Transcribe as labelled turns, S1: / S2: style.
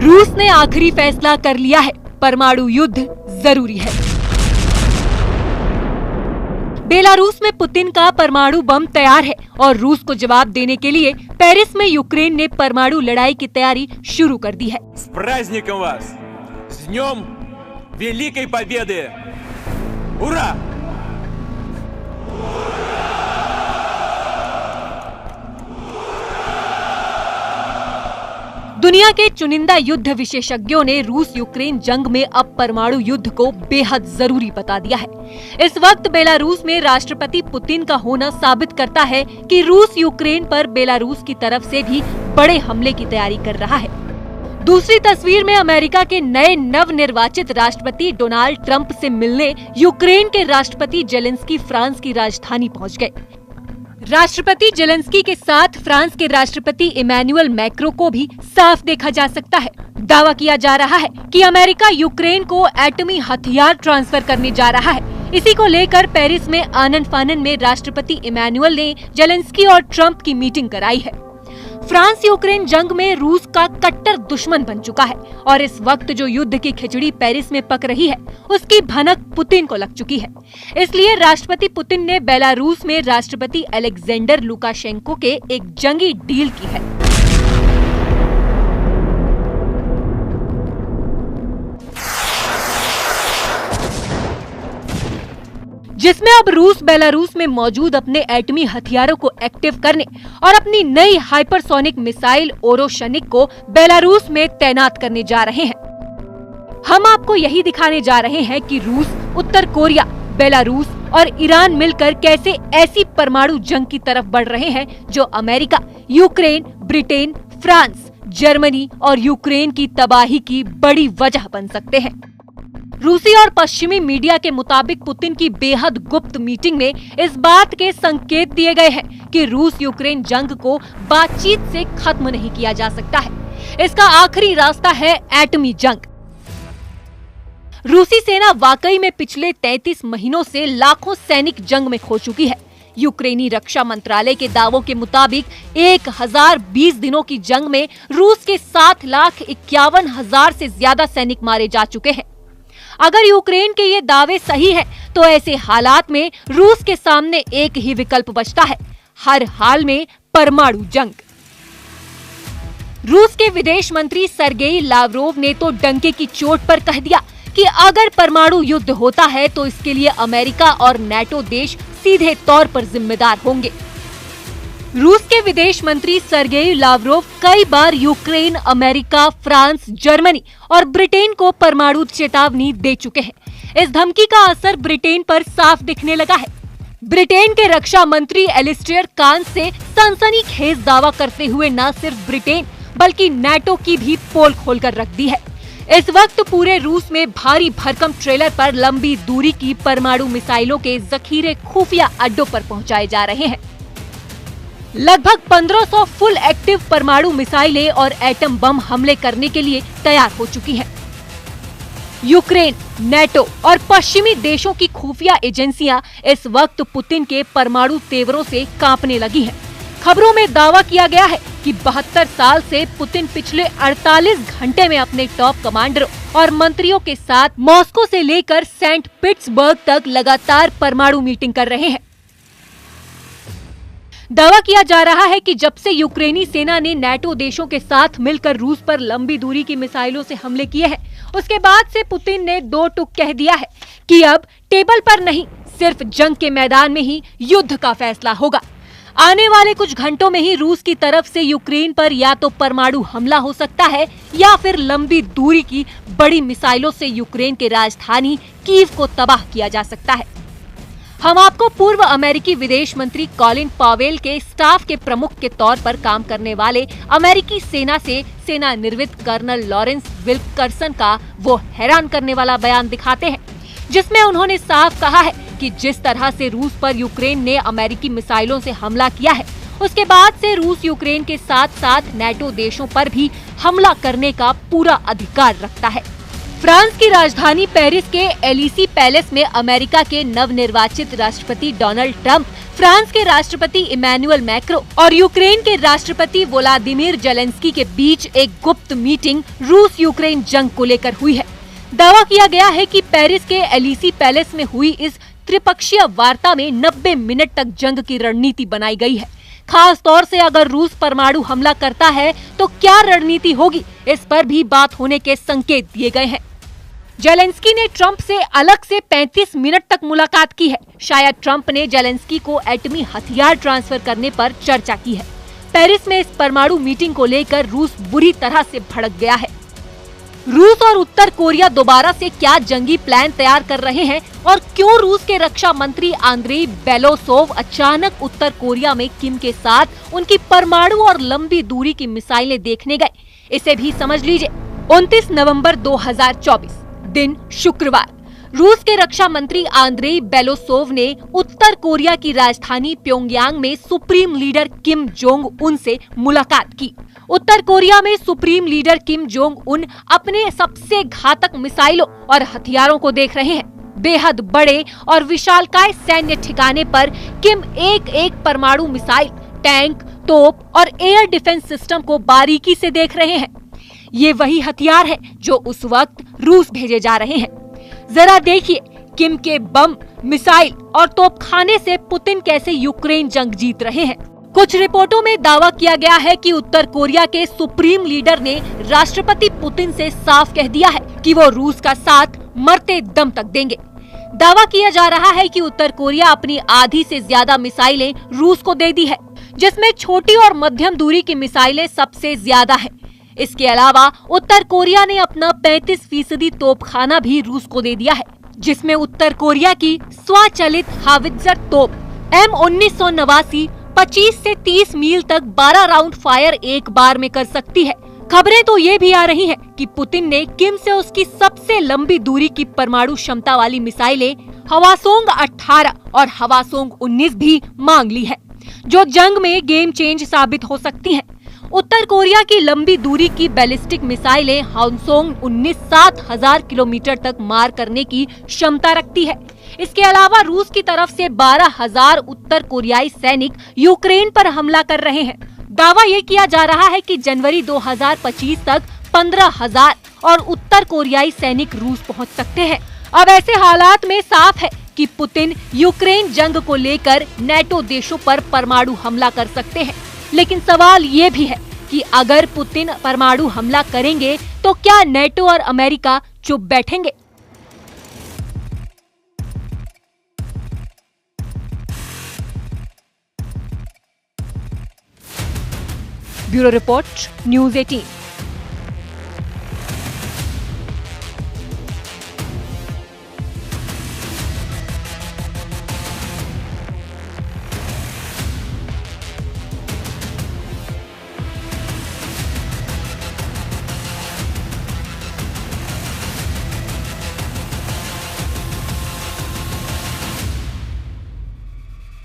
S1: रूस ने आखिरी फैसला कर लिया है, परमाणु युद्ध जरूरी है। बेलारूस में पुतिन का परमाणु बम तैयार है और रूस को जवाब देने के लिए पेरिस में यूक्रेन ने परमाणु लड़ाई की तैयारी शुरू कर दी है।
S2: С праздником вас! С днем Великой Победы! Ура!
S1: दुनिया के चुनिंदा युद्ध विशेषज्ञों ने रूस यूक्रेन जंग में अब परमाणु युद्ध को बेहद जरूरी बता दिया है। इस वक्त बेलारूस में राष्ट्रपति पुतिन का होना साबित करता है कि रूस यूक्रेन पर बेलारूस की तरफ से भी बड़े हमले की तैयारी कर रहा है। दूसरी तस्वीर में अमेरिका के नए नवनिर्वाचित राष्ट्रपति डोनाल्ड ट्रंप से मिलने यूक्रेन के राष्ट्रपति जेलेंस्की फ्रांस की राजधानी पहुंच गए। राष्ट्रपति जेलेंस्की के साथ फ्रांस के राष्ट्रपति इमैनुअल मैक्रो को भी साफ देखा जा सकता है। दावा किया जा रहा है कि अमेरिका यूक्रेन को एटमी हथियार ट्रांसफर करने जा रहा है। इसी को लेकर पेरिस में आनन फानन में राष्ट्रपति इमैनुअल ने जेलेंस्की और ट्रंप की मीटिंग कराई है। फ्रांस यूक्रेन जंग में रूस का कट्टर दुश्मन बन चुका है और इस वक्त जो युद्ध की खिचड़ी पेरिस में पक रही है उसकी भनक पुतिन को लग चुकी है। इसलिए राष्ट्रपति पुतिन ने बेलारूस में राष्ट्रपति अलेक्जेंडर लुकाशेंको के एक जंगी डील की है। जिसमें अब रूस बेलारूस में मौजूद अपने एटमी हथियारों को एक्टिव करने और अपनी नई हाइपरसोनिक मिसाइल ओरोशनिक को बेलारूस में तैनात करने जा रहे हैं। हम आपको यही दिखाने जा रहे हैं कि रूस, उत्तर कोरिया, बेलारूस और ईरान मिलकर कैसे ऐसी परमाणु जंग की तरफ बढ़ रहे हैं जो America, Ukraine, Britain, France, Germany और यूक्रेन की तबाही की बड़ी वजह बन सकते हैं। रूसी और पश्चिमी मीडिया के मुताबिक पुतिन की बेहद गुप्त मीटिंग में इस बात के संकेत दिए गए हैं कि रूस यूक्रेन जंग को बातचीत से खत्म नहीं किया जा सकता है। इसका आखिरी रास्ता है एटमी जंग। रूसी सेना वाकई में पिछले 33 महीनों से लाखों सैनिक जंग में खो चुकी है। यूक्रेनी रक्षा मंत्रालय के दावों के मुताबिक 1020 दिनों की जंग में रूस के 7,51,000 से ज्यादा सैनिक मारे जा चुके हैं। अगर यूक्रेन के ये दावे सही है तो ऐसे हालात में रूस के सामने एक ही विकल्प बचता है, हर हाल में परमाणु जंग। रूस के विदेश मंत्री सर्गेई लावरोव ने तो डंके की चोट पर कह दिया कि अगर परमाणु युद्ध होता है तो इसके लिए अमेरिका और नाटो देश सीधे तौर पर जिम्मेदार होंगे। रूस के विदेश मंत्री सर्गेई लावरोव कई बार यूक्रेन, अमेरिका, फ्रांस, जर्मनी और ब्रिटेन को परमाणु चेतावनी दे चुके हैं। इस धमकी का असर ब्रिटेन पर साफ दिखने लगा है। ब्रिटेन के रक्षा मंत्री एलिस्टेयर कान से सनसनीखेज दावा करते हुए न सिर्फ ब्रिटेन बल्कि नाटो की भी पोल खोलकर रख दी है। इस वक्त पूरे रूस में भारी भरकम ट्रेलर पर लंबी दूरी की परमाणु मिसाइलों के जखीरे खुफिया अड्डों पर पहुंचाए जा रहे हैं। लगभग 1500 फुल एक्टिव परमाणु मिसाइलें और एटम बम हमले करने के लिए तैयार हो चुकी हैं। यूक्रेन, नाटो और पश्चिमी देशों की खुफिया एजेंसियां इस वक्त पुतिन के परमाणु तेवरों से कांपने लगी हैं। खबरों में दावा किया गया है कि 72 साल से पुतिन पिछले 48 घंटे में अपने टॉप कमांडरों और मंत्रियों के साथ मॉस्को से लेकर सेंट पीटर्सबर्ग तक लगातार परमाणु मीटिंग कर रहे हैं। दावा किया जा रहा है कि जब से यूक्रेनी सेना ने नाटो देशों के साथ मिलकर रूस पर लंबी दूरी की मिसाइलों से हमले किए हैं, उसके बाद से पुतिन ने दो टूक कह दिया है कि अब टेबल पर नहीं, सिर्फ जंग के मैदान में ही युद्ध का फैसला होगा। आने वाले कुछ घंटों में ही रूस की तरफ से यूक्रेन पर या तो परमाणु हमला हो सकता है या फिर लंबी दूरी की बड़ी मिसाइलों से यूक्रेन के राजधानी कीव को तबाह किया जा सकता है। हम आपको पूर्व अमेरिकी विदेश मंत्री कॉलिन पावेल के स्टाफ के प्रमुख के तौर पर काम करने वाले अमेरिकी सेना से सेना निर्वित कर्नल लॉरेंस विल्करसन का वो हैरान करने वाला बयान दिखाते हैं, जिसमें उन्होंने साफ कहा है कि जिस तरह से रूस पर यूक्रेन ने अमेरिकी मिसाइलों से हमला किया है, उसके बाद से रूस यूक्रेन के साथ साथ नाटो देशों पर भी हमला करने का पूरा अधिकार रखता है। फ्रांस की राजधानी पेरिस के एलिसी पैलेस में अमेरिका के नवनिर्वाचित राष्ट्रपति डोनाल्ड ट्रंप फ्रांस के राष्ट्रपति इमैनुअल मैक्रो और यूक्रेन के राष्ट्रपति वोलोदिमीर जेलेंस्की के बीच एक गुप्त मीटिंग रूस यूक्रेन जंग को लेकर हुई है। दावा किया गया है कि पेरिस के एलिसी पैलेस में हुई इस त्रिपक्षीय वार्ता में 90 मिनट तक जंग की रणनीति बनाई गई है। खास तौर से अगर रूस परमाणु हमला करता है तो क्या रणनीति होगी, इस पर भी बात होने के संकेत दिए गए हैं। जेलेंस्की ने ट्रंप से अलग से 35 मिनट तक मुलाकात की है। शायद ट्रंप ने जेलेंस्की को एटमी हथियार ट्रांसफर करने पर चर्चा की है। पेरिस में इस परमाणु मीटिंग को लेकर रूस बुरी तरह से भड़क गया है। रूस और उत्तर कोरिया दोबारा से क्या जंगी प्लान तैयार कर रहे हैं और क्यों रूस के रक्षा मंत्री आंद्रेई बेलोसोव अचानक उत्तर कोरिया में किम के साथ उनकी परमाणु और लंबी दूरी की मिसाइलें देखने गए, इसे भी समझ लीजिए। 29 नवंबर 2024 दिन शुक्रवार, रूस के रक्षा मंत्री आंद्रेई बेलोसोव ने उत्तर कोरिया की राजधानी प्योंगयांग में supreme leader Kim Jong Un से मुलाकात की। उत्तर कोरिया में supreme leader Kim Jong Un अपने सबसे घातक मिसाइलों और हथियारों को देख रहे हैं। बेहद बड़े और विशालकाय सैन्य ठिकाने पर किम एक एक परमाणु मिसाइल, टैंक, तोप और एयर डिफेंस सिस्टम को बारीकी से देख रहे हैं। ये वही हथियार है जो उस वक्त रूस भेजे जा रहे हैं। जरा देखिए किम के बम, मिसाइल और तोपखाने से पुतिन कैसे यूक्रेन जंग जीत रहे हैं। कुछ रिपोर्टों में दावा किया गया है कि उत्तर कोरिया के सुप्रीम लीडर ने राष्ट्रपति पुतिन से साफ कह दिया है कि वो रूस का साथ मरते दम तक देंगे। दावा किया जा रहा है कि उत्तर कोरिया अपनी आधी से ज्यादा मिसाइलें रूस को दे दी है, जिसमें छोटी और मध्यम दूरी की मिसाइलें सबसे ज्यादा है। इसके अलावा उत्तर कोरिया ने अपना 35% तोपखाना भी रूस को दे दिया है, जिसमें उत्तर कोरिया की स्वचालित हावित्जर तोप M1989 25 से 30 मील तक 12 राउंड फायर एक बार में कर सकती है। खबरें तो ये भी आ रही हैं कि पुतिन ने किम से उसकी सबसे लंबी दूरी की परमाणु क्षमता वाली मिसाइलें हवासोंग 18 और हवासोंग 19 भी मांग ली है, जो जंग में गेम चेंज साबित हो सकती हैं। उत्तर कोरिया की लंबी दूरी की बैलिस्टिक मिसाइलें हवासोंग 19 7000 किलोमीटर तक मार करने की क्षमता रखती है। इसके अलावा रूस की तरफ से 12,000 उत्तर कोरियाई सैनिक यूक्रेन पर हमला कर रहे हैं। दावा ये किया जा रहा है कि जनवरी 2025 तक 15,000 और उत्तर कोरियाई सैनिक रूस पहुंच सकते हैं। अब ऐसे हालात में साफ है कि पुतिन यूक्रेन जंग को लेकर नेटो देशों पर परमाणु हमला कर सकते हैं। लेकिन सवाल ये भी है कि अगर पुतिन परमाणु हमला करेंगे तो क्या नेटो और अमेरिका चुप बैठेंगे? Bureau report, news 18।